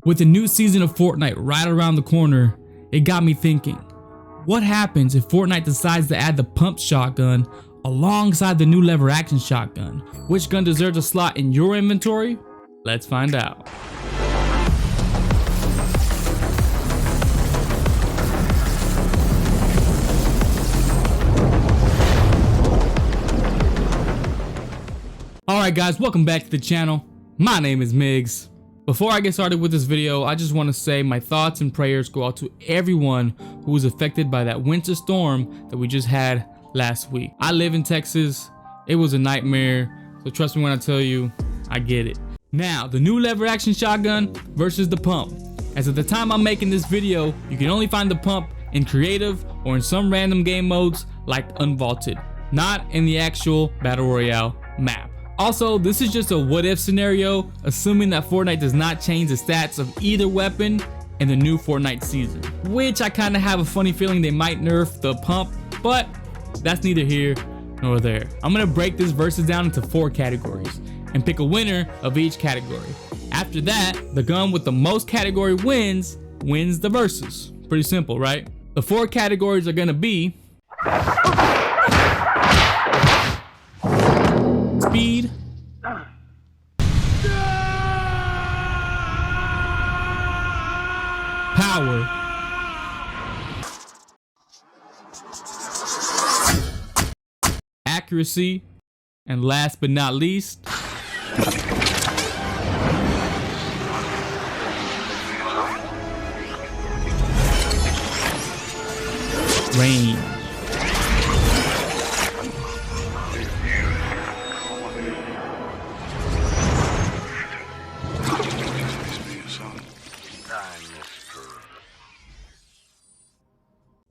With the new season of Fortnite right around the corner, it got me thinking, what happens if Fortnite decides to add the pump shotgun alongside the new lever action shotgun? Which gun deserves a slot in your inventory? Let's find out. Alright guys, welcome back to the channel. My name is Migs. Before I get started with this video, I just want to say my thoughts and prayers go out to everyone who was affected by that winter storm that we just had last week. I live in Texas. It was a nightmare, so trust me when I tell you, I get it. Now, the new lever action shotgun versus the pump. As of the time I'm making this video, you can only find the pump in creative or in some random game modes like unvaulted, not in the actual Battle Royale map. Also, this is just a what if scenario, assuming that Fortnite does not change the stats of either weapon in the new Fortnite season, which I kind of have a funny feeling they might nerf the pump, but that's neither here nor there. I'm gonna break this versus down into 4 categories and pick a winner of each category. After that, the gun with the most category wins the versus. Pretty simple, right? The 4 categories are gonna be speed, power, accuracy, and last but not least, range.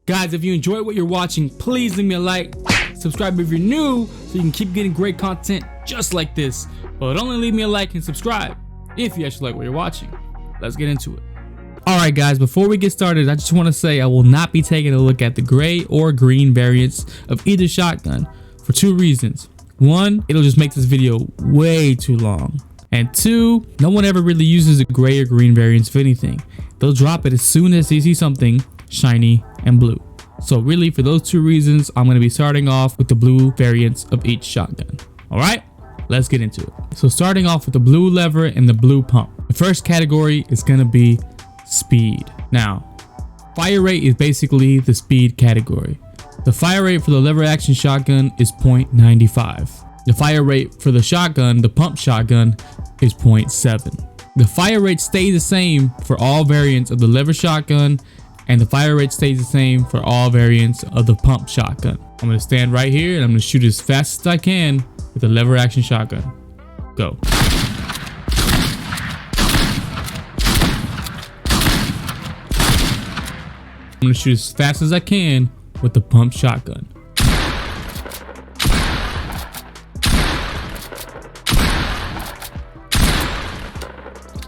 Guys, if you enjoy what you're watching, please leave me a like, subscribe if you're new so you can keep getting great content just like this. But only leave me a like and subscribe if you actually like what you're watching. Let's get into it. Alright guys, before we get started, I just want to say I will not be taking a look at the gray or green variants of either shotgun for 2 reasons. 1, it'll just make this video way too long. And 2, no one ever really uses the gray or green variants of anything. They'll drop it as soon as they see something shiny and blue. So really, for those 2 reasons, I'm going to be starting off with the blue variants of each shotgun. Alright, let's get into it. So starting off with the blue lever and the blue pump. The first category is going to be speed. Now, fire rate is basically the speed category. The fire rate for the lever action shotgun is 0.95. The fire rate for the shotgun, the pump shotgun, is 0.7. The fire rate stays the same for all variants of the lever shotgun, and the fire rate stays the same for all variants of the pump shotgun. I'm going to stand right here and I'm going to shoot as fast as I can with the lever action shotgun. Go. I'm going to shoot as fast as I can with the pump shotgun.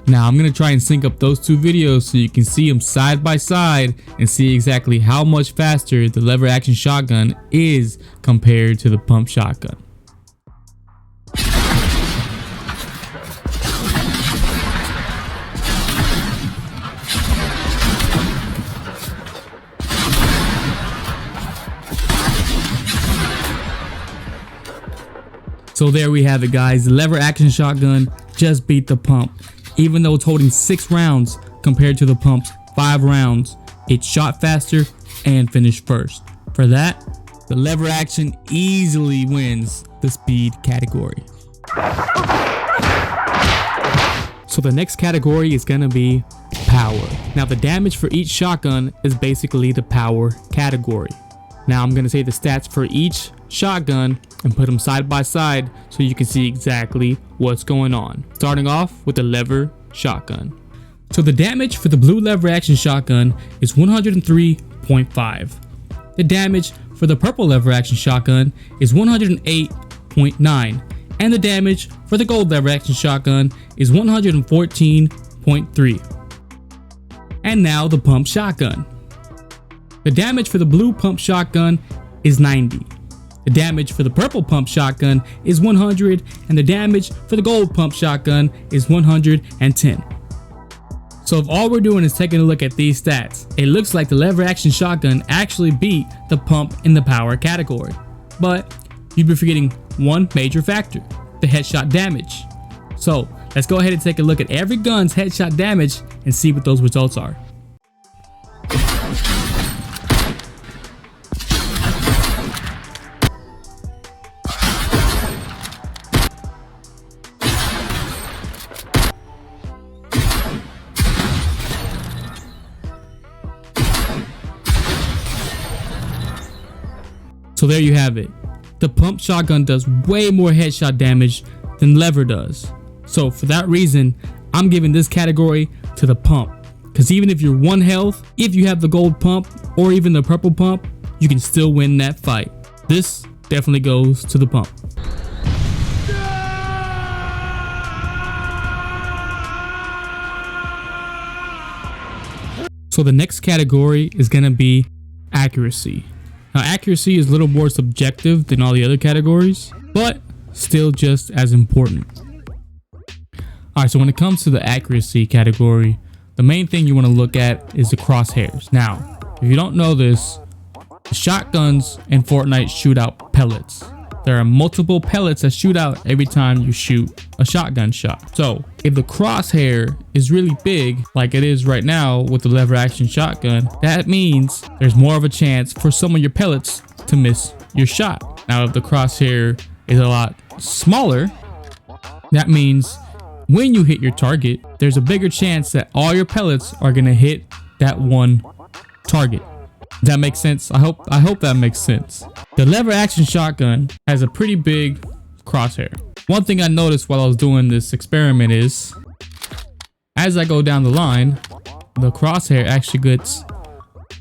Now I'm going to try and sync up those 2 videos so you can see them side by side and see exactly how much faster the lever action shotgun is compared to the pump shotgun. So there we have it guys, the lever action shotgun just beat the pump. Even though it's holding 6 rounds compared to the pump's 5 rounds, it shot faster and finished first. For that, the lever action easily wins the speed category. So the next category is gonna be power. Now the damage for each shotgun is basically the power category. Now I'm gonna say the stats for each shotgun and put them side by side so you can see exactly what's going on. Starting off with the lever shotgun. So the damage for the blue lever action shotgun is 103.5. The damage for the purple lever action shotgun is 108.9. And the damage for the gold lever action shotgun is 114.3. And now the pump shotgun. The damage for the blue pump shotgun is 90. The damage for the purple pump shotgun is 100, and the damage for the gold pump shotgun is 110. So if all we're doing is taking a look at these stats, it looks like the lever action shotgun actually beat the pump in the power category. But you'd be forgetting one major factor, the headshot damage. So let's go ahead and take a look at every gun's headshot damage and see what those results are. So there you have it. The pump shotgun does way more headshot damage than lever does. So for that reason, I'm giving this category to the pump. Because even if you're 1 health, if you have the gold pump or even the purple pump, you can still win that fight. This definitely goes to the pump. So the next category is going to be accuracy. Now accuracy is a little more subjective than all the other categories, but still just as important. Alright, so when it comes to the accuracy category, the main thing you want to look at is the crosshairs. Now, if you don't know this, the shotguns in Fortnite shoot out pellets. There are multiple pellets that shoot out every time you shoot a shotgun shot. So if the crosshair is really big, like it is right now with the lever action shotgun, that means there's more of a chance for some of your pellets to miss your shot. Now, if the crosshair is a lot smaller, that means when you hit your target, there's a bigger chance that all your pellets are gonna hit that one target. Does that make sense? I hope that makes sense. The lever action shotgun has a pretty big crosshair. One thing I noticed while I was doing this experiment is, as I go down the line, the crosshair actually gets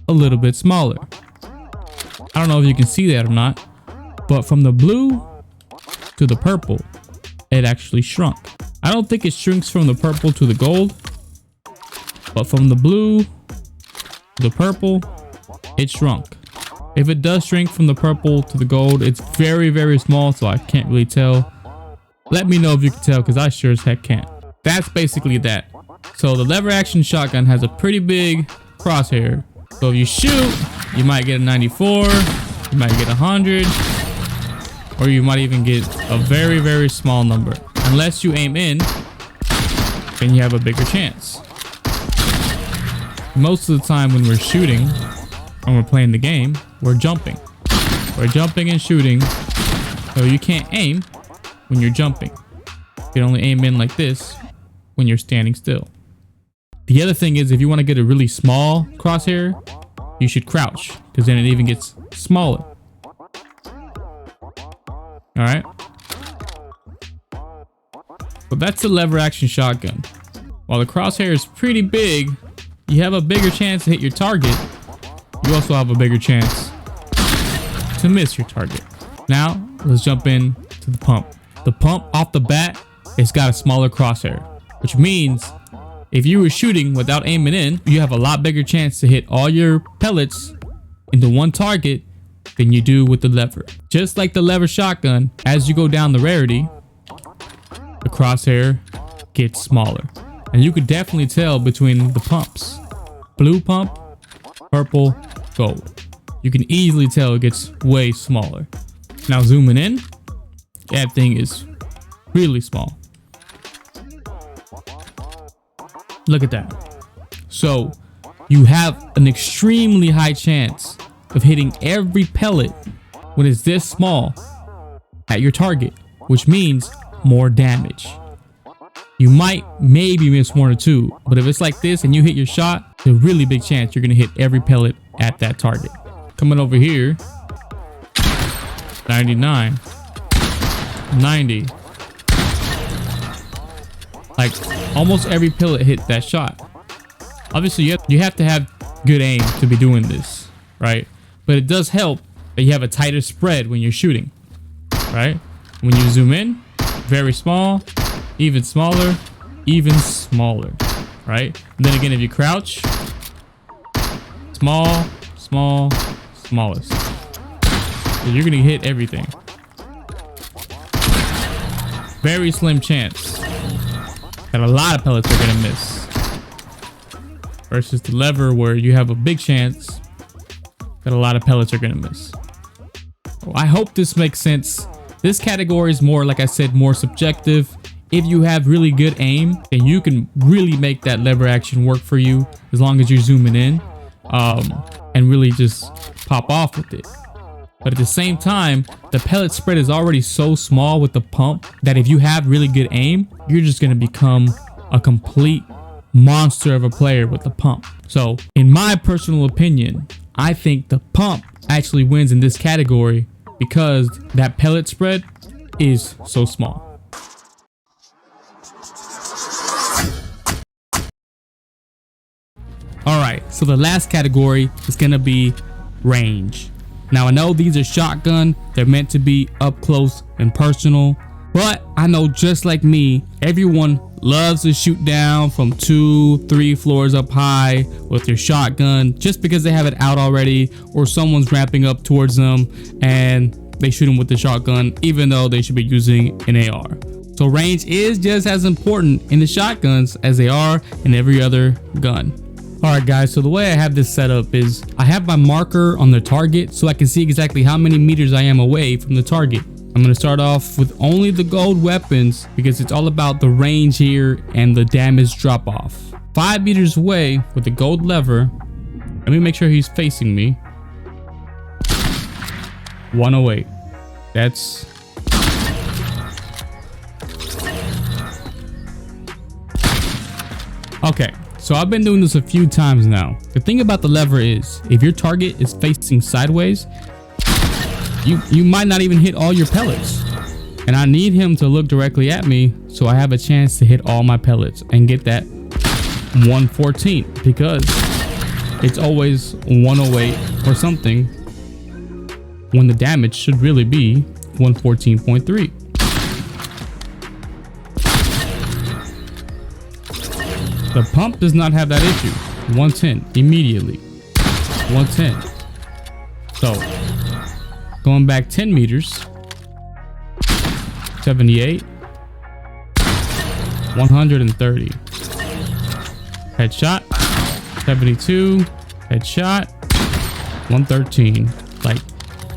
a little bit smaller. I don't know if you can see that or not, but from the blue to the purple, it actually shrunk. I don't think it shrinks from the purple to the gold, but from the blue to the purple, it shrunk. If it does shrink from the purple to the gold, it's very, very small, so I can't really tell. Let me know if you can tell, because I sure as heck can't. That's basically that. So the lever action shotgun has a pretty big crosshair. So if you shoot, you might get a 94, you might get 100, or you might even get a very, very small number. Unless you aim in, then you have a bigger chance. Most of the time when we're shooting, when we're playing the game, we're jumping. We're jumping and shooting, so you can't aim when you're jumping. You can only aim in like this when you're standing still. The other thing is, if you want to get a really small crosshair, you should crouch, because then it even gets smaller. Alright? But that's the lever action shotgun. While the crosshair is pretty big, you have a bigger chance to hit your target. You also have a bigger chance to miss your target. Now, let's jump in to the pump. The pump off the bat, it's got a smaller crosshair, which means if you were shooting without aiming in, you have a lot bigger chance to hit all your pellets into one target than you do with the lever. Just like the lever shotgun, as you go down the rarity, the crosshair gets smaller. And you could definitely tell between the pumps. Blue pump, purple, gold. You can easily tell it gets way smaller. Now zooming in, that thing is really small. Look at that. So you have an extremely high chance of hitting every pellet when it's this small at your target, which means more damage. You might maybe miss 1 or 2, but if it's like this and you hit your shot, there's a really big chance you're gonna hit every pellet at that target. Coming over here, 99, 90. Like almost every pellet hit that shot. Obviously you have to have good aim to be doing this, right? But it does help that you have a tighter spread when you're shooting, right? When you zoom in, very small, even smaller, right? And then again, if you crouch, small, small, smallest. So you're gonna hit everything. Very slim chance that a lot of pellets are gonna miss. versus the lever where you have a big chance that a lot of pellets are gonna miss. Well, I hope this makes sense. This category is more, like I said, more subjective. If you have really good aim, then you can really make that lever action work for you as long as you're zooming in and really just pop off with it. But at the same time, the pellet spread is already so small with the pump that if you have really good aim, you're just going to become a complete monster of a player with the pump. So in my personal opinion, I think the pump actually wins in this category because that pellet spread is so small. All right, so the last category is going to be range. Now I know these are shotgun, they're meant to be up close and personal, but I know just like me, everyone loves to shoot down from 2-3 floors up high with their shotgun just because they have it out already, or someone's ramping up towards them and they shoot them with the shotgun even though they should be using an AR. So range is just as important in the shotguns as they are in every other gun. Alright guys, so the way I have this set up is I have my marker on the target so I can see exactly how many meters I am away from the target. I'm going to start off with only the gold weapons because it's all about the range here and the damage drop off. 5 meters away with the gold lever. Let me make sure he's facing me. 108. That's... okay. So I've been doing this a few times now. The thing about the lever is if your target is facing sideways, you might not even hit all your pellets. And I need him to look directly at me so I have a chance to hit all my pellets and get that 114 because it's always 108 or something when the damage should really be 114.3. The pump does not have that issue. 110 immediately. 110. So going back 10 meters. 78. 130. Headshot. 72. Headshot. 113. Like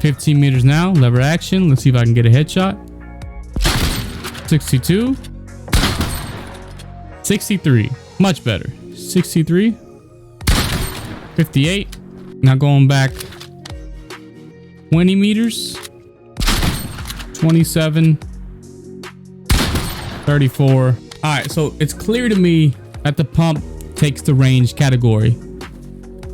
15 meters now. Lever action. Let's see if I can get a headshot. 62. 63. Much better. 63. 58. Now going back 20 meters. 27. 34. All right, so it's clear to me that the pump takes the range category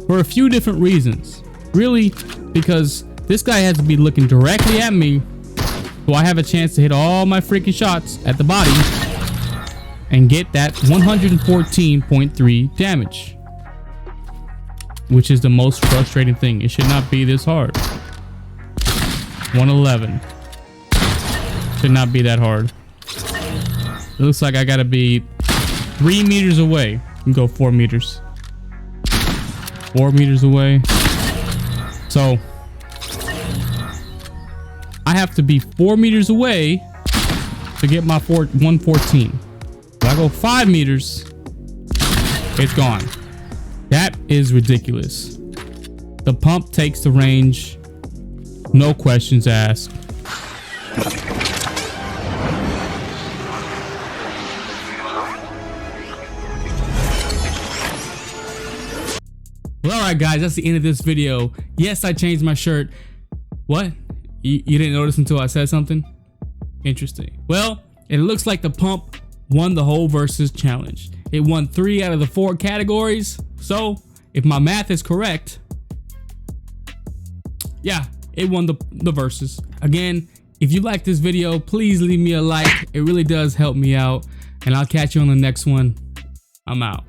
for a few different reasons. Really, because this guy has to be looking directly at me so I have a chance to hit all my freaking shots at the body and get that 114.3 damage, which is the most frustrating thing. It should not be this hard. 111 should not be that hard. It looks like I gotta be 3 meters away and go 4 meters. 4 meters away. So I have to be 4 meters away to get my 114. If I go 5 meters, it's gone. That is ridiculous. The pump takes the range, no questions asked. Well, alright guys, that's the end of this video. Yes, I changed my shirt. What? You didn't notice until I said something? Interesting. Well, it looks like the pump won the whole versus challenge. It won 3 out of the 4 categories. So if my math is correct, yeah, it won the versus. Again, if you like this video, please leave me a like. It really does help me out. And I'll catch you on the next one. I'm out.